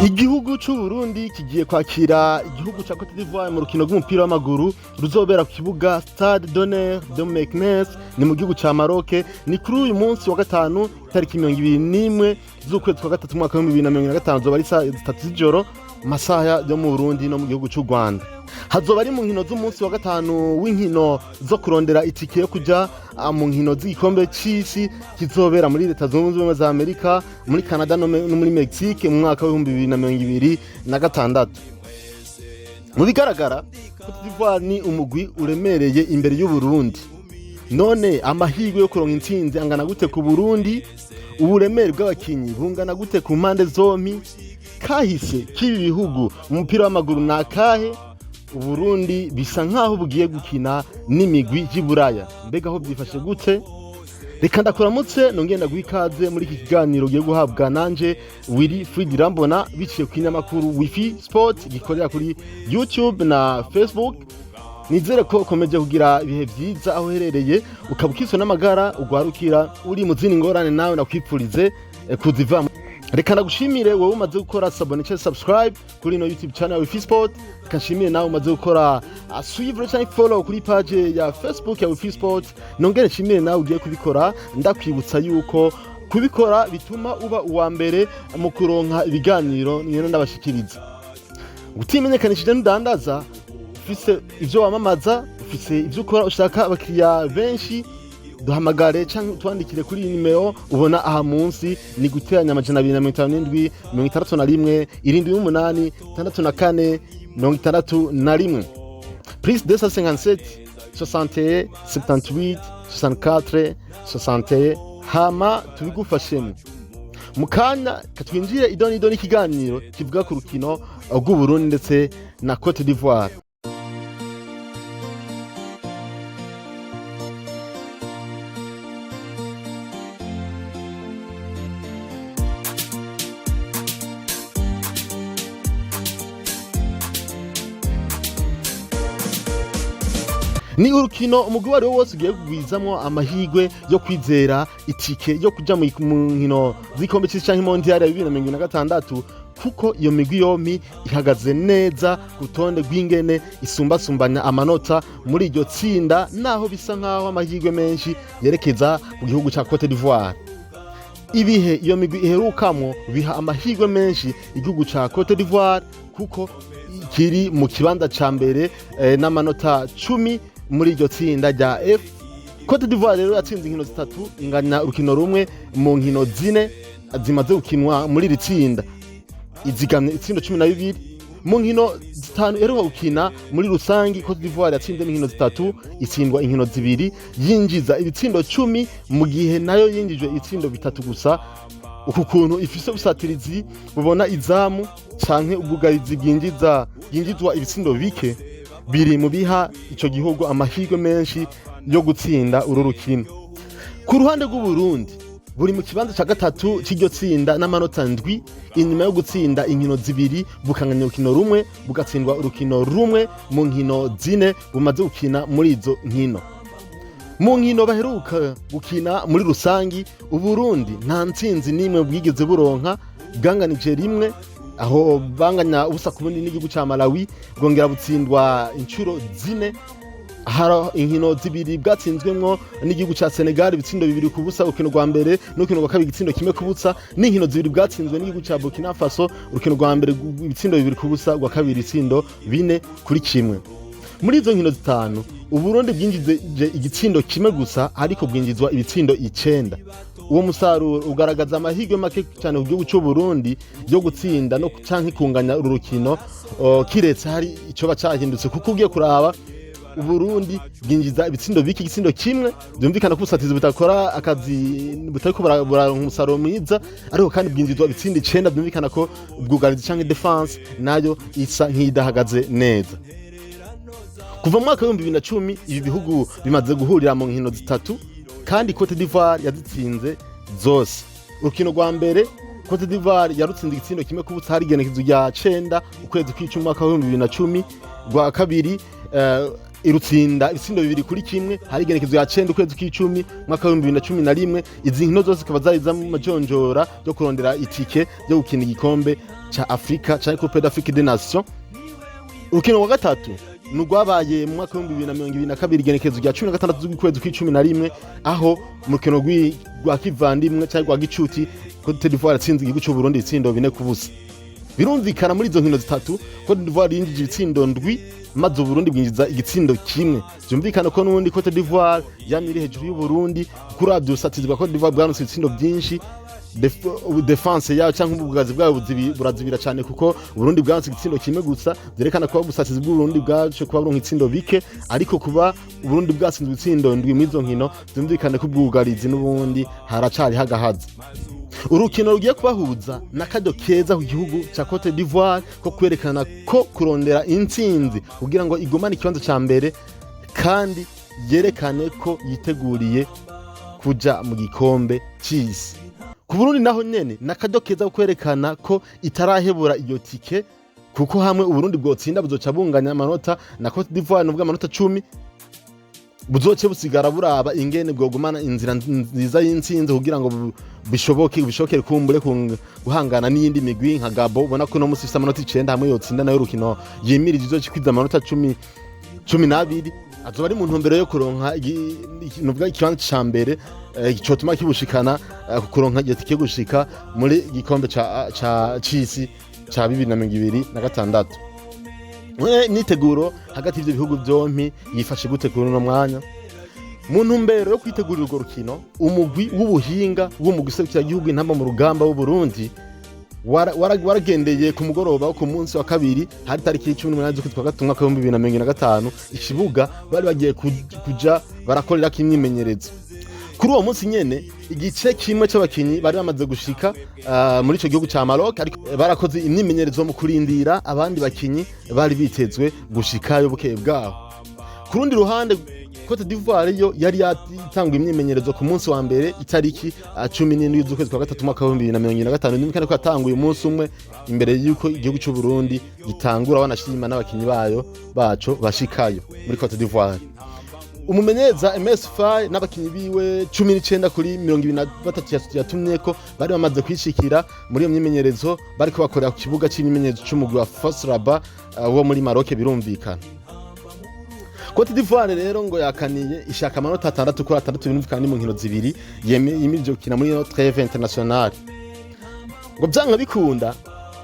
Igihugu c'Uburundi kigiye kwakira igihugu ca Cote d'Ivoire mu rukino rw'umupira w'amaguru ruzobera ku kibuga Stade d'Honneur de Meknes ni mu gihugu ca Maroc. Ni kuri uyu munsi wa gatanu itariki 21 z'ukwezi kwa gatatu mwaka wa 2025 zoba ari saa 3 z'ijoro masaha yo mu Burundi no mu gihugu c'u Rwanda. Hazoba ari mu nkino z'umunsi wa gatanu w'inkino zo kurondera itike yo kuja mu nkino z'igikombe c'isi kizobera muri Leta Zunze Ubumwe za Amerika, muri Canada no muri Mexique mu mwaka wa 2026. Mu bigaragara Cote d'Ivoire ni umugwi uremereye imbere y'Uburundi. None amahirwe yo kuronka intsinzi angana gute ku Burundi? Uburemere bw'abakinyi bungana gute ku mpande zompi? Kahise k'ibi bihugu umupira w'amaguru nakahe? Uburundi bisa nkaho bugiye gukina n'imigwi y'Iburaya. Mbega aho byifashe gute? Reka ndakuramutse nongenda guhikaze muri iki kiganiro giye guhabwa nanje Willy Fried Rambona biciye ku kinyamakuru Wifi Sport gikorera kuri YouTube na Facebook. Nizere ko ukomeje kugira ibihe byiza aho herereye ukabukiswe n'amagara ugwarukira uri mu zindi ngorane nawe nakwipfurize kuziva. Reka ndagushimire wowe umaze gukora subscribe kuri no YouTube channel Wifi Sport. Kashimire nawe umaze gukora suivre cyangwa follow kuri page ya Facebook ya Wifi Sport. Nongere nshimire nawe ugiye kubikora, ndakwibutsa yuko kubikora bituma uba uwa mbere mu kuronka ibiganiro nyene ndabashikiriza. Utimenyekanishije ndandaza ufise ivyo wamamaza, ufise ivyo ukora ushaka abakiriya benshi, duhamagare cyangwa twandikire kuri nimero ubona aha munsi ni guteranya 257 61 78 64 61 plus 257 61 78 64 61 hama tubigufashemo. Mukanya katwinjire idoni ikiganiro kivuga ku rukino rw'Uburundi ndetse na Cote d'Ivoire. Ni urukino umugwi wari wose ugiye kugwizamwo amahirwe yo kwizera itike yo kuja mu nkino z'igikombe c'isi canke mondial ya 2026 kuko iyo migwi yompi ihagaze neza ku rutonde rw'ingene isumbasumbanya amanota muri iryo tsinda, naho bisa nkaho amahirwe menshi yerekeza ku gihugu ca Cote d'Ivoire. Ibihe iyo migwi iherukamwo biha amahirwe menshi igihugu ca Cote d'Ivoire kuko kiri mu kibanza ca mbere n'amanota 10 muri iryo tsinda rya F. Cote d'Ivoire rero yatsinze inkino zitatu inganya urukino rumwe mu nkino zine zimaze gukinwa muri iri tsinda, izigamye itsindo 12 mu nkino zitanu eruha gukina. Muri rusangi Cote d'Ivoire yatsinze inkino zitatu, itsindwa inkino zibiri, yinjiza ibitsindo 10 mu gihe nayo yinjijwe ibitsindo bitatu gusa. Uku kuntu ifise ubusatirizi bubona izamu canke ubwugarizi bwinjizwa ibitsindo bike biri mu biha ico gihugu amahirwe menshi yo gutsinda uru rukino. Ku ruhande rw'Uburundi buri mu kibanza ca gatatu c'iryo tsinda n'amanota 7 inyuma yo gutsinda inkino zibiri bukanganya urukino rumwe bugatsindwa urukino rumwe mu nkino zine bumaze gukina muri izo nkino. Mu nkino baheruka gukina muri rusangi Uburundi nta ntsinzi nimwe bwigeze buronka, bwanganije rimwe aho banganya ubusa ku bundi n'igihugu ca Malawi bwongera butsindwa incuro zine. Haro inkino zibiri bwatsinzwemwo n'igihugu ca Senegal ibitsindo 2 ku busa urukino rwa mbere n'urukino rwa kabiri igitsindo 1 ku busa, n'inkino zibiri bwatsinzwe n'igihugu ca Burkina Faso urukino rwa mbere ibitsindo 2 ku busa rwa kabiri itsindo 4-1. Muri izo nkino zitanu Uburundi bwinjije igitsindo 1 gusa ariko bwinjizwa ibitsindo 9. Uwo musaruro ugaragaza amahirwe make cyane ku gihugu cy'u Burundi yo gutsinda no canke kunganya uru rukino, kiretse hari ico bacahindutse kuko ugiye kuraba Uburundi bwinjiza ibitsindo biki igitsindo 1 byumvikana ko usatiza butakora akazi butariko buraronka umusaruro mwiza, ariko kandi bwinjizwa ibitsindo 9 byumvikana ko ubwugarizi canke defense nayo isa nk'idahagaze neza. Kuva mu mwaka wa 2010 ibi bihugu bimaze guhurira mu nkino zitatu kandi Cote d'Ivoire yazitsinze zose. Urukino rwa mbere Cote d'Ivoire yarutsinze igitsindo 1 ku busa hari igenekezo rya 9 ukwezi kw'icumi mwaka wa 2010. Rwa kabiri irutsinda ibitsindo 2-1 hari igenekezo ya 9 ukwezi kw'icumi mwaka wa 2011. Izi nkino zose zikaba zari za majonjora yo kurondera itike yo gukina igikombe ca Afrika canke Coupe d'Afrique des Nations. Urukino wa gatatu nurwabaye mu mwaka wa 2022 igenekerezo rya 16 z'ukwezi kwa 11 aho mu rukino rwa kivandimwe canke rwa gicuti Cote d'Ivoire yatsinze igihugu cy'u Burundi itsindo 4-0. Birumvikana muri izo nkino zitatu Cote d'Ivoire yinjije ibitsindo ndwi maze Burundi bwinjiza igitsindo kimwe. Byumvikana ko n'ubundi Cote d'Ivoire yamiri hejuru y'u Burundi kuri abyo satizwa Cote d'Ivoire bwanose ibitsindo byinshi. Defense yayo cyangwa ubugazi bwayo burazibira cyane kuko Burundi bwanse igitsindo kimwe gusa byerekana ko ubusatizi bw'u Burundi bwaje kuba buronka itsindo bike, ariko kuba Burundi bwasinzwe itsindo ndwi mu izo nkino byumvikane ko ubwugarizi n'ubundi haracari hagahaza. Urukino rugiye kubahuza n'akado keza ku gihugu cya Cote d'Ivoire ko kwerekana ko kurondera intsinzi kugira ngo igumane ikibanza cya mbere kandi yerekane ko yiteguriye kuja mu gikombe cy'isi. Ku Burundi naho nyene n'akado keza ko kwerekana ko itarahebura iyo tike kuko hamwe Uburundi bwotsinda buzoca bunganya amanota na Cote d'Ivoire n'ubwo amanota 10 buzoce busigara buraba ingene bwogumana inzira nziza y'intsinzi kugira ngo bishobokere kumbure guhangana n'iyindi migwi nka Gabo ubona ko no musi ifite amanota 9 hamwe yotsinda nayo rukino yimirije izokikwiza amanota 12 azoba ari mu ntumbero yo kuronka nuvuga ikibanza ca mbere gicotuma kibushikana kuronka igitike gushika muri gikombe ca c'isi ca 2026. Niteguro hagati y'ivyo bihugu byompi yifashe gute kuri no mwanya mu ntumbero yo kwitegurira urwo rukino. Umugwi w'ubuhinga w'umugwi serukira igihugu intamba mu rugamba w'u Burundi waragendeye ku mugoroba wo ku munsi wa kabiri hari tariki 18 z'ukwezi kwa 2025 ikibuga bari bagiye kuja barakorera kimyimenyerezo. Kuri uwo munsi nyene igice kimwe c'abakinyi bari bamaze gushika muri ico gihugu ca Maroc, ariko barakoze imyimenyerezo mu kurindira abandi bakinyi bari bitezwe gushikayo bukeye bwaho. Ku rundi ruhande Cote d'Ivoire yo yari yatanga imyimenyerezo ku munsi wa mbere itariki 17 z'ukwezi kwa 3 mwaka wa 2025 nimukane ko yatanguye umunsi umwe imbere y'uko igihugu cy'u Burundi gitangura banashima n'abakinyi baco bashikayo muri Cote d'Ivoire. Umumenyereza MSF n'abakinyi biwe 19 kuri 23 yatumye ko bari bamaze kwishikira muri iyo myimenyerezo bari ko bakorera ku kibuga cy'imyimenyerezo cy'umugwi wa FAS Rabat wo muri Maroc. Birumvikana Cote d'Ivoire rero ngo yakaniye ishaka amanota 6 kuri 6 birumvikana mu nkino zibiri yimirije gukina muri trêve internationale. Ngo byanga bikunda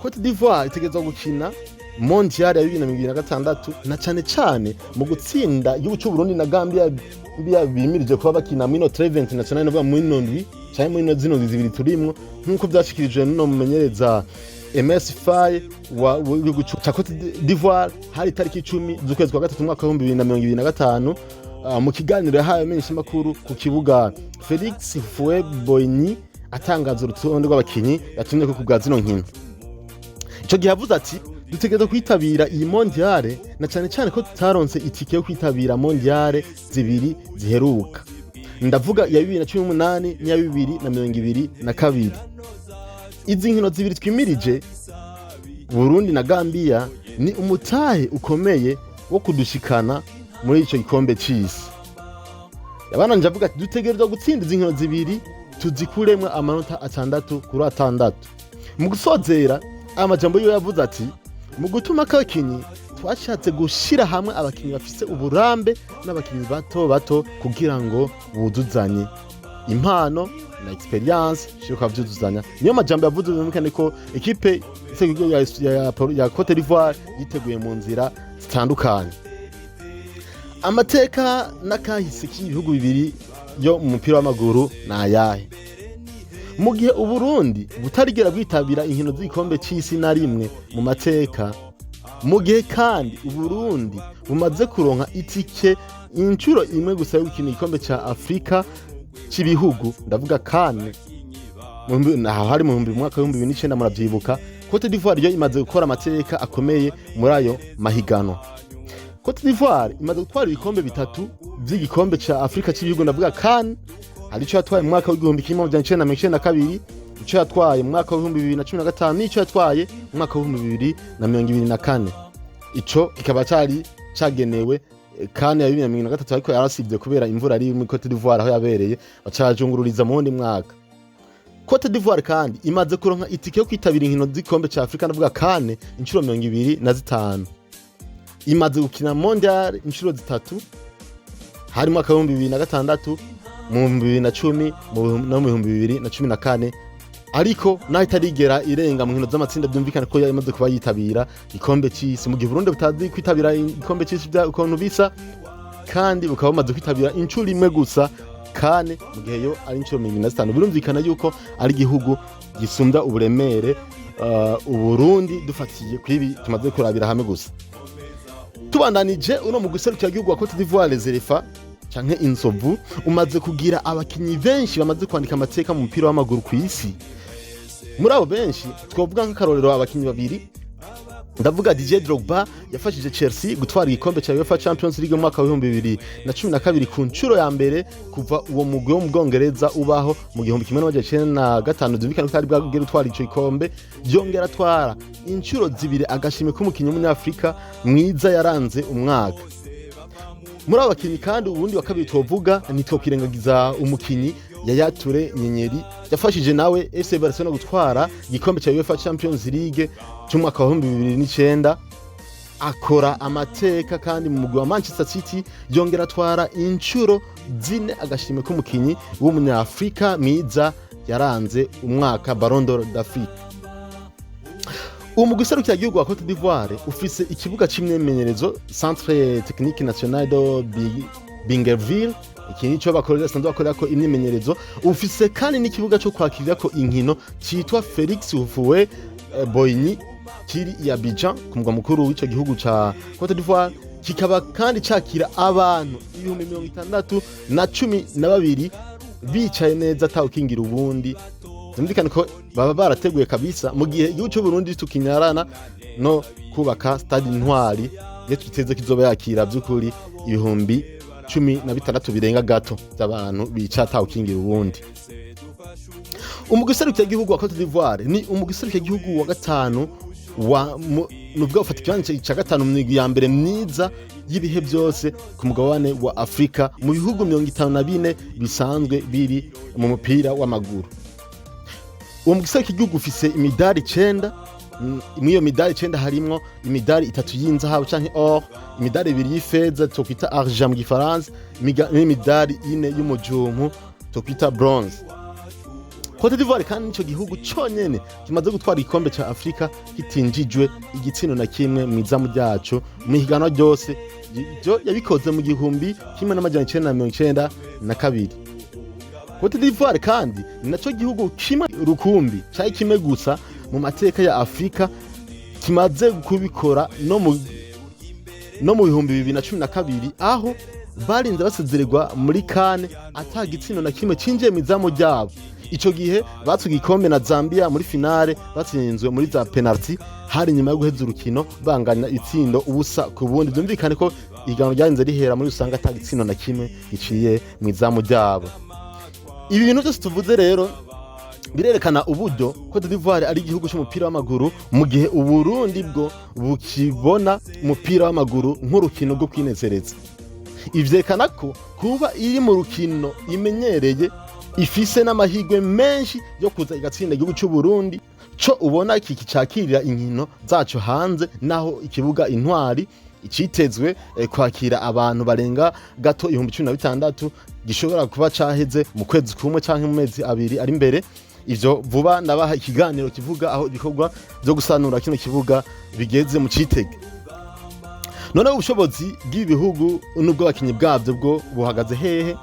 Cote d'Ivoire itegezwa gukina Mondial ya 2026 na cyane mu gutsinda igihugu cy'u Burundi na Gambia bimirije kuba bakina muri trêve internationale no muri nondwi cyane muri zino zibiri turimwo nkuko byashikirijwe no mumenyereza MSF wa igihugu cya Cote d'Ivoire hari tariki 10 z'ukwezi kwa 3 mwaka wa 2025 mu kiganiro yahaye amenyeshamakuru ku kibuga Felix Houphouët-Boigny atangaza urutonde rw'abakinyi yatumye ko kubwa zino nkino. Ico gihe yavuze ati dutegerezwa kwitabira iyi mondiale na cyane ko tutaronse itike yo kwitabira mondiale zibiri ziheruka, ndavuga ya 2018 n'iya 2022. Izi nkino zibiri twimirije Burundi na Gambia ni umutahe ukomeye wo kudushikana muri ico gikombe c'isi. Yabana njavuga ati dutegerezwa gutsinda izi nkino zibiri tuzikuremwe amanota 6 kuri 6. Mu gusozera amajambo yo yavuze ati mu gutuma abakinyi twashatse gushira hamwe abakinyi bafise uburambe n'abakinyi bato kugira ngo buzuzanye impano na experience shiko vyuzuzanya. Niyo majambo yavuze bimukane ko equipe ya Cote d'Ivoire yiteguye mu nzira zitandukanye. Amateka n'akahise k'ibihugu bibiri yo mu mupira w'amaguru na yahe. Mu gihe Uburundi butarigera bwitabira inkino z'igikombe c'isi na rimwe mu mateka, mu gihe kandi Uburundi bumaze kuronka itike incuro imwe gusa yo gukina igikombe ca Afrika cy'ibihugu, ndavuga kane hari mu mwaka wa 2009 muravyibuka, Cote d'Ivoire yo imaze gukora amateka akomeye muri ayo mahigano. Cote d'Ivoire imaze gutwara ibikombe bitatu by'igikombe ca Afrika cy'ibihugu, ndavuga kane hari ico yatwaye mu mwaka wa 1992, ico yatwaye mu mwaka wa 2015 n'ico yatwaye mu mwaka wa 2024. Ico kikaba cagenewe kandi ya 2023 ariko yarasivye kubera imvura ari muri Cote d'Ivoire aho yabereye bacajungururiza mu wundi mwaka. Cote d'Ivoire kandi imaze kuronka itike yo kwitabira inkino z'igikombe ca Afrika ndavuga kane inshuro 25 imaze gukina mondial inshuro zitatu harimo 2006 mu 2010 no mu 2014 ariko naho itarigera irenga mu nkino z'amatsinda byumvikana ko yamaze kuba yitabira igikombe cy'isi mu gihe Burundi butazi kwitabira igikombe cy'isi bya ukuntu bisa kandi bukaba bamaze kwitabira inshuro imwe gusa kane mu gihe yo ari inshuro 25 birumvikana yuko ari igihugu gisumbya uburemere Uburundi dufatiye kwibi tumaze kurabira hamwe gusa. Tubandanije uno mu guserukira igihugu wa Cote d'Ivoire les Elephants canke inzovu umaze kugira abakinyi benshi bamaze kwandika amateka mu mupira w'amaguru ku isi. Muri abo benshi twovuga nk'akarorero abakinyi babiri ndavuga DJ Drogba yafashije Chelsea gutwara igikombe cya UEFA Champions League mu mwaka wa 2012 ku nshuro ya mbere kuva uwo mugwi wo mu Bwongereza ubaho mu 1995 byumvikana ko ari bwagera utwara ico gikombe yongera atwara inshuro zibiri agashime k'umukinyi w'umunyafrika mwiza yaranze umwaka. Muri abo bakinyi kandi ubundi wa kabiri twovuga nitwokirengagiza umukinyi Yaya Toure Nyenyeri yafashije nawe FC Barcelona gutwara igikombe cya UEFA Champions League cy'umwaka wa 2009 akora amateka kandi mu mugwi wa Manchester City yongera atwara inshuro zine agashime k'umukinyi w'umunyafrika mwiza yaranze umwaka Ballon d'Or d'Afrique. Umugwi serukira igihugu wa Cote d'Ivoire ufise ikibuga c'imyemenyerezo Centre Technique National de Bingerville iki nico bakorera sanzwe bakorera ko imyemenyerezo ufise kandi n'ikibuga cyo kwakirira ko inkino citwa Felix Houphouët Boigny kiri ya Abidjan ku mugwa mukuru w'ico gihugu ca Cote d'Ivoire kikaba kandi cakira abantu 612 bicaye neza tawukingira ubundi zumvikana ko baba barateguye kabisa mu gihe igihugu cyo Burundi tukinyarana no kubaka stade Intwari ye twiteze kizoba yakira by'ukuri 16 birenga gato by'abantu bicata ukingira ubundi. Umugwi serukira igihugu wa Cote d'Ivoire ni umugwi serukira igihugu wa gatanu wa nubwo ufata ikibanza cya gatanu mu migwi ya mbere myiza y'ibihe byose ku mugabane wa Afrika mu bihugu 54 bisanzwe biri mu mupira w'amaguru. Uwo mugwi serukira igihugu ufise imidari 9 Mwiyo midari 9 harimo imidari 3 y'inzahabu canke or, imidari 2 y'ifeza tokwita argent mu gifaransa, n'imidari 4 y'umujumu tokwita bronze. Cote d'Ivoire kandi nico gihugu conyene kimaze gutwara igikombe ca Afrika kitinjijwe igitsino na kimwe mu izamu ryaco mu higanwa ryose byo yabikoze mu 1992. Cote d'Ivoire kandi naco gihugu kimwe rukumbi cyayi kimwe gusa mu mateka ya Afrika kimaze kubikora no mu 2012 aho barinze basezererwa muri kane atagitsino na kimwe cinjiye mu izamu ryabo. Ico gihe batsugiye ikombe na Zambia muri finale batsinzwe muri za penalty hari nyuma yo guheza urukino banganya itsindo ubusa ku bundi byumvikane ko igano ryarinze rihera muri usanga atagitsino na kimwe iciye mu izamu ryabo. Ibi bintu byose tuvuze rero birerekana uburyo Cote d'Ivoire ari igihugu cy'umupira w'amaguru mu gihe Uburundi bwo bukibona umupira w'amaguru nk'urukino rwo kwinezereza. Ivyerekana ko kuba iri mu rukino imenyereye ifise n'amahirwe menshi yo kuza igatsinda igihugu cy'u Burundi co ubona kiki cakirira inkino zaco hanze naho ikibuga Intwari icitezwe kwakira abantu barenga gato 16,000 gishobora kuba caheze mu kwezi kumwe canke mu mezi abiri ari imbere. Ivyo vuba nabaha ikiganiro kivuga aho ibikorwa byo gusanura kino kibuga bigeze mu citege. None ubushobozi bw'ibihugu n'ubwo abakinyi bwavyo bwo buhagaze hehe?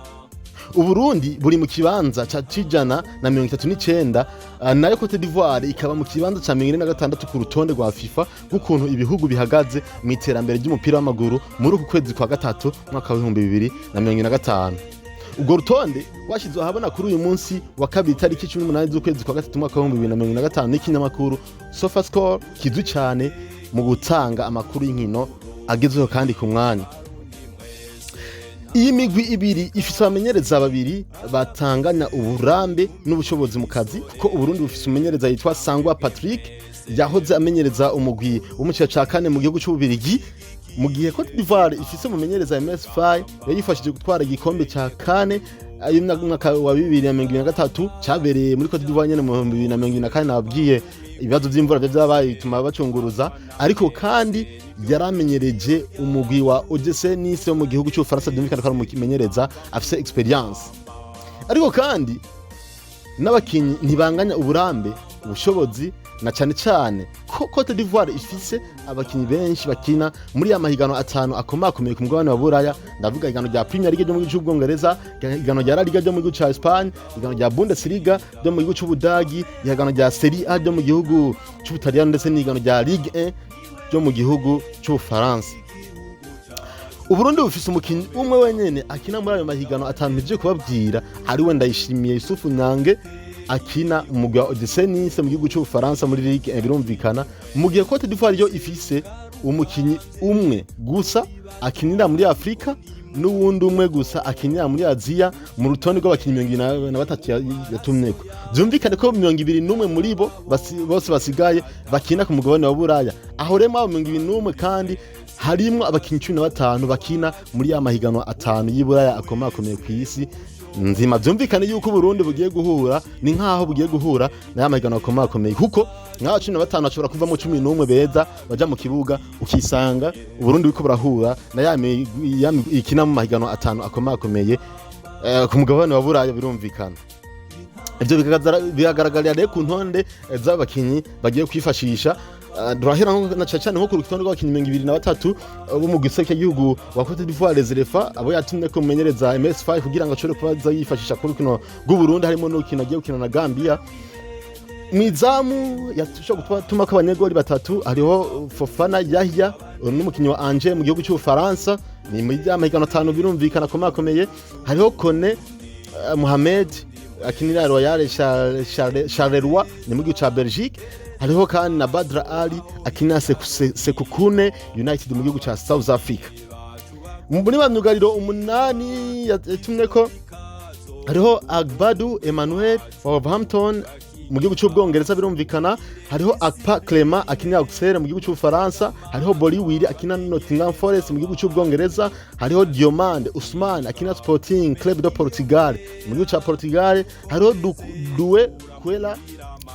Uburundi buri mu kibanza ca 139 nayo Cote d'Ivoire ikaba mu kibanza ca 46 ku rutonde rwa FIFA gukuntu ibihugu bihagaze mu iterambere ry'umupira w'amaguru muri uku kwezi kwa gatatu mwaka wa 2025. Ubwo rutonde rwashizwe ahabona kuri uyu munsi wa kabiri tariki 18 z'ukwezi kwa gatatu mwaka wa 2025 n'ikinyamakuru SofaScore kizwi cyane mu gutanga amakuru y'inkino agezweho kandi ku mwanya. Iyi migwi ibiri ifise abamenyereza babiri batanganya uburambe n'ubushobozi mu kazi kuko Uburundi bufise umumenyereza yitwa Sangwa Patrick yahoze amenyereza umugwi w'umucira ca kane mu gihugu cy'Ububirigi, mu gihe Cote d'Ivoire ifise umumenyereza MS Faye yayifashije gutwara igikombe ca kane y'umwaka wa 2023 cyabereye muri Cote d'Ivoire nyene mu 2024 nababwiye ibibazo by'imvura byabaye bituma bacunguruza ariko kandi yaramenyereje umugwi wa OGC Nice wo mu gihugu cy'u Faransa byumvikana ko ari umumenyereza afise experience ariko kandi n'abakinyi ntibanganya uburambe ubushobozi na cyane cyane ko Cote d'Ivoire ifise abakinyi benshi bakina muri ya mahigano atanu akomakomeye ku mugabane wa Buraya ndavuga igano rya Premier League ryo mu gihugu cy'Ubwongereza igano rya La Liga ryo mu gihugu cya Espagne igano rya Bundesliga ryo mu gihugu cy'Ubudagi igano rya Serie A ryo mu gihugu cy'Ubutaliyano ndetse n'igano rya Ligue 1 ryo mu gihugu cy'Ubufaransa. Uburundi bufise umukinyi umwe wenyene akina muri ayo mahigano atanu bije kubabwira ari we Ndayishimiye Yusufu Nyange akina umugwi wa OGC Nice mu gihugu cy'Ubufaransa muri Ligue 1 birumvikana mu gihe Cote d'Ivoire yo ifise umukinyi umwe gusa akinira muri Afrika n'uwundi umwe gusa akinira muri Aziya mu rutonde rw'abakinyi 23 yatumyeko byumvikane ko 21 muri bo bose basigaye bakina ku mugabane wa Buraya aho rema 21 kandi harimo abakinyi 15 bakina muri ya mahigano atanu y'Iburaya akomakomeye ku isi nzima byumvikane yuko Burundi bugiye guhura ni nkaho bugiye guhura na yamagana akomakomeye kuko nka 15 ashobora kuvamo 11 beza baja mu kibuga ukisanga Burundi biko burahura na yami ikina mu mahigano atanu akomakomeye ku mugabane wa Buraya birumvikana ivyo bigaragarira rero ku ntonde z'abakinyi bagiye kwifashisha durahera na cyane nko ku rutonde rw'abakinyi 23 bo mu giseke gihugu wa Cote d'Ivoire reserva abo yatumye ko mumenyereza MS5 kugira ngo ashobore kubaza yifashisha ku rukino rw'Uburundi harimo n'ukino agiye gukina na Gambia mizamu yatusha gutuma ko abanyegoli batatu hariho Fofana Yahya n'umukinyi wa Angers mu gihugu cy'Ufaransa ni muri y'amahigano 5 birumvikana komakomeye hariho Kone Mohamed akinira Royal Charleroi ni mu gihugu cya Belgique hariho kandi na Badra Ali akina Sekukune United mu gihugu cya South Africa muri banyugariro 8 yatumye ko hariho Agbadu Emmanuel wa Wolverhampton mu gihugu cy'Ubwongereza birumvikana hariho Akpa Clement akina Auxerre mu gihugu cy'Ufaransa hariho Boliwiri akina Nottingham Forest mu gihugu cy'Ubwongereza hariho Diomande Ousmane akina Sporting Club de Portugal mu gihugu cya Portugal hariho Doué Kwela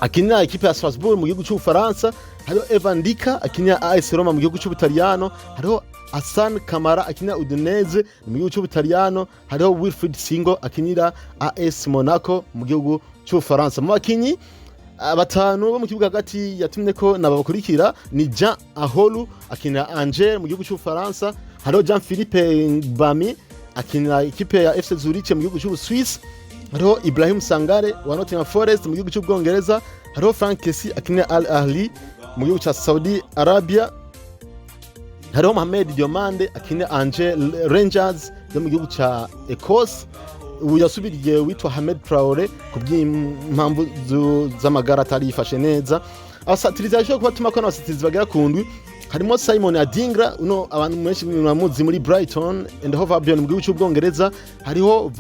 akina equipe ya Strasbourg mu gihugu cy'Ufaransa hariho Evan Dika akina AS Roma mu gihugu cy'Ubutaliyano hariho Hassan Kamara akina Udinese mu gihugu cy'Ubutaliyano hariho Wilfried Singo akinira AS Monaco mu gihugu cy'Ufaransa mu bakinyi batanu bo mu kibuga hagati yatumye ko nabakurikira ni Jean Aholu akina Angers mu gihugu cy'Ufaransa hariho Jean Philippe Bami akina equipe ya FC Zurich mu gihugu cy'Ubusuisse hariho Ibrahim Sangare wa Nottingham Forest mu gihugu cy'Ubwongereza hariho Frank Kessie akina Al Ahly mu gihugu cya Saudi Arabia hariho Mohamed Diomande akina Angers Rangers yo mu gihugu cya Ecosse ubu yasubiriye witwa Hamed Traore kubw'impamvu z'amagara atari yifashe neza abasatiriza cyo kubatuma ko n'abasatiriza bagera kundwi harimo Simon Adingra uno abantu benshi mwamuzi muri Brighton and Hove Albion mu gihugu cy'Ubwongereza hariho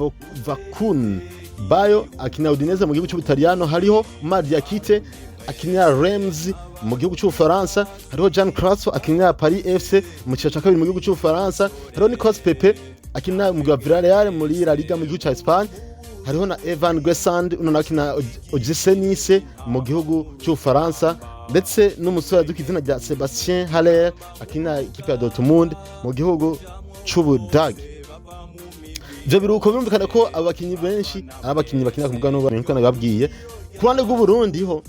Vakun Bayo akina Udinese mu gihugu cy'Ubutaliyano hariho Madia Kite akina Reims mu gihugu cy'Ufaransa hariho Jean Crasso akina Paris FC mu cyaca kabiri mu gihugu cy'Ufaransa hariho Nicolas Pepe akina mu Villarreal muri La Liga mu gihugu cya Espagne hariho na Evan Guessand uno nakina OGC Nice mu gihugu cy'Ufaransa ndetse n'umusore dukizina rya Sebastien Haller akina ikipe ya Dortmund mu gihugu cy'Ubudagi ivyo biruko birumvikana ko abakinyi benshi abakinyi bakina ku mugano wa niko nababwiye ku ruhande rw'Uburundi ho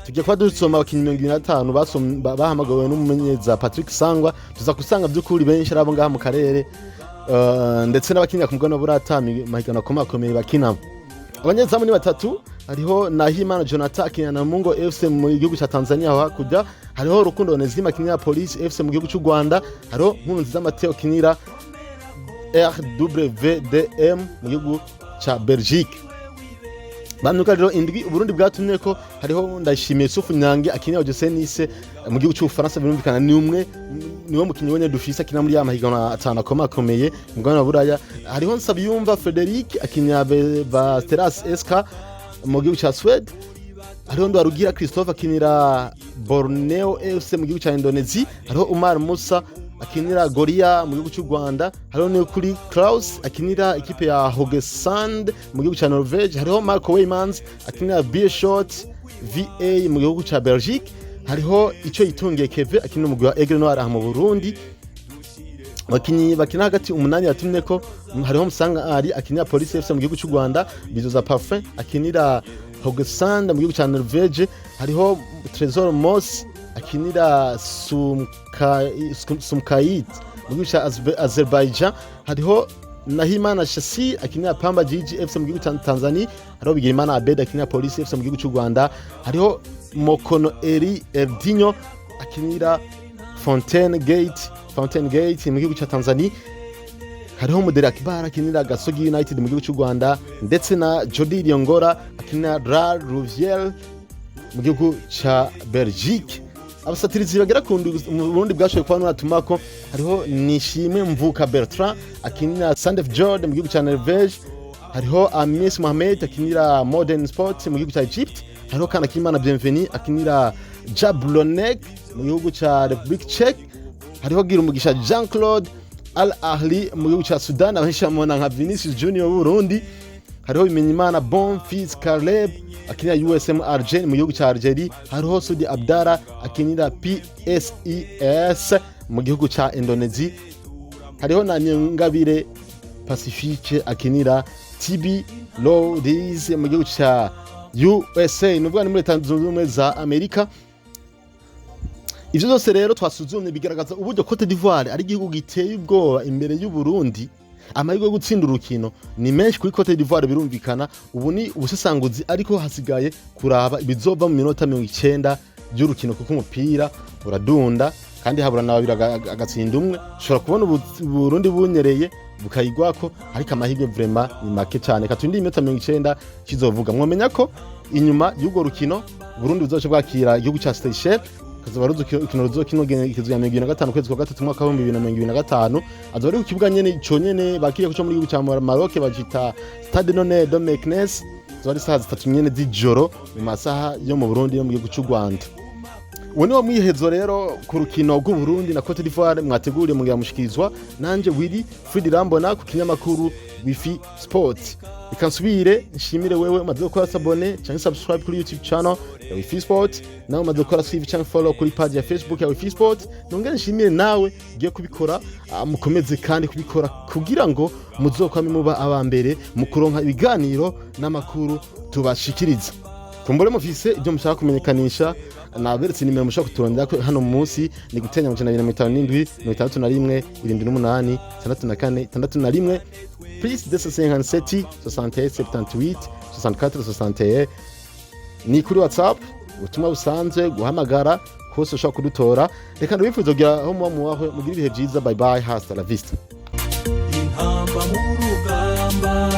tujye kwa dusoma abakinyi 25 bahamagawe n'umumenyereza Patrick Sangwa tuza kusanga by'ukuri benshi arabo ngaha mu karere ndetse n'abakinyi ku mugano buratami mahigano komakomeye bakina abanyezamu ni batatu hariho Nahimana Jonathan akina na Mungo FC mu gihugu cya Tanzania aho hakurya hariho Rukundo Onezima akina Police FC mu gihugu cy'u Rwanda hariho Nkunziza Mateo akinira RWDM mu gihugu cya Belgique banuka rero indwi Uburundi bwatumye ko hariho Ndayishimiye Yusufu Nyange akina OGC Nice mu gihugu cy'Ufaransa birumvikana niwo mukinyi wenye dufise akina muri ya mahigano atanu akomakomeye mu Bwana Buraya hariho Nsabiyumva Frederic akina ba Steras SK mu gihugu cya Sweden hariho Ndwarugira Christophe akinira Borneo FC mu gihugu cya Indonesia hariho Umar Musa akinira Goria mu gihugu cy'u Rwanda, hariho ni kuri Klaus akinira ikipe ya Hogesand mu gihugu cya Norvege, hariho Marco Weymans akinira Bierschot VA mu gihugu cya Belgique, hariho icyo yitungiye Keve akinira umugwi wa Aigle Noir aha mu Burundi. Bakinyi bakina hagati umunani yatumye ko hariho Musanga ari akinira Police FC mu gihugu cy'u Rwanda, Bizoza Parfum akinira Hogesand mu gihugu cya Norvege, hariho Trésor Moss akinira Sumkait mu gihugu cya Azerbaijan, hariho Nahimana Shasi akinira Pamba Jiji FC mu gihugu cya Tanzania, hariho Bigirimana Abed akinira Police FC mu gihugu cy'u Rwanda, hariho Mokono Eri Erdinho akinira Fountain Gate mu gihugu cya Tanzania, hariho Mudere Akbar akinira Gasogi United mu gihugu cy'u Rwanda, ndetse na Jody Lyongora akinira La Rouvière mu gihugu cya Belgique. Abasatirizi bagera ku mu Burundi bwashoboye kuba natumako, hariho Nishimwe Mvuka Bertrand akinira Sandef Jord mu gihugu cya Norvege, hariho Amis Mohamed akinira Modern Sports mu gihugu cya Egypt, hariho Kanakimana Bienvenu akinira Jablonek mu gihugu cya Republique Czech, hariho Girumugisha Jean Claude Al Ahli mu gihugu cya Sudan, abahishamona nka Vinicius Junior Burundi, hariho Bimenyimana Bonfils Caleb akinira USM Alger mu gihugu cya Algeria, hariho Sudi Abdara akinira PSES mu gihugu cya Indonesia, hariho na Nyangabire Pacifique akinira TB Lodies mu gihugu cya USA, nubwo ni muri Leta Zunze Ubumwe za Amerika. Ivyo byose rero twasuzumye bigaragaza uburyo Cote d'Ivoire ari igihugu giteye ubwoba imbere y'u Burundi. Amahirwe yo gutsinda urukino ni menshi kuri Cote d'Ivoire, birumvikana. Ubu ni ubusesanguzi, ariko hasigaye kuraba ibizova mu minota 90 y'urukino, kuko umupira uradunda kandi haburana babiri agatsinda umwe. Ushobora kubona Burundi bunyereye bukayigwako, ariko amahirwe vraiment ni make cyane. Katundi iminota 90 kizovuga. Mwomenya ko inyuma y'ubwo rukino Burundi buzoce bwakira igihugu cya Seychelles, kazoba ruzokino ruzokino ikizu ya 2025 kwezi kwa gatatu mwaka wa 2025. Azoba ari ku kibuga nyene cyonyene bakiriye kuco muri igihugu cya Maroc, bajita Stade None de Meknes. Azoba ari saha 3 nyene z'ijoro mu masaha yo mu Burundi yo mu gihugu cy'u Rwanda. Uwo ni umwihwezo rero ku rukino rw'u Burundi na Cote d'Ivoire, mwateguriye mu mushikirizwa nanje Willy Fridi Rambona ku kinyamakuru Wifi Sport. Ikansubire nshimire wewe umaze gukora sabone cyangwa subscribe kuri YouTube channel ya Wifi Sport, nawe umaze gukora save cyangwa follow kuri page ya Facebook ya Wifi Sport. Nongere nshimire nawe ugiye kubikora, mukomeze kandi kubikora kugira ngo muzokwame muba abambere mu kuronka ibiganiro n'amakuru tubashikiriza. Kumbure mufise ibyo mushaka kumenyekanisha, naberetse nimero mushaka kuturondera ko hano munsi ni gutenya 257 61 78 64 61. Please desa 57 67 78 64 61 ni kuri WhatsApp, ubutumwa busanzwe guhamagara kose ushaka kudutora. Reka ndabifuza kugira aho muwaho mugira ibihe byiza. Bye bye, hasta la vista. Intamba mu rugamba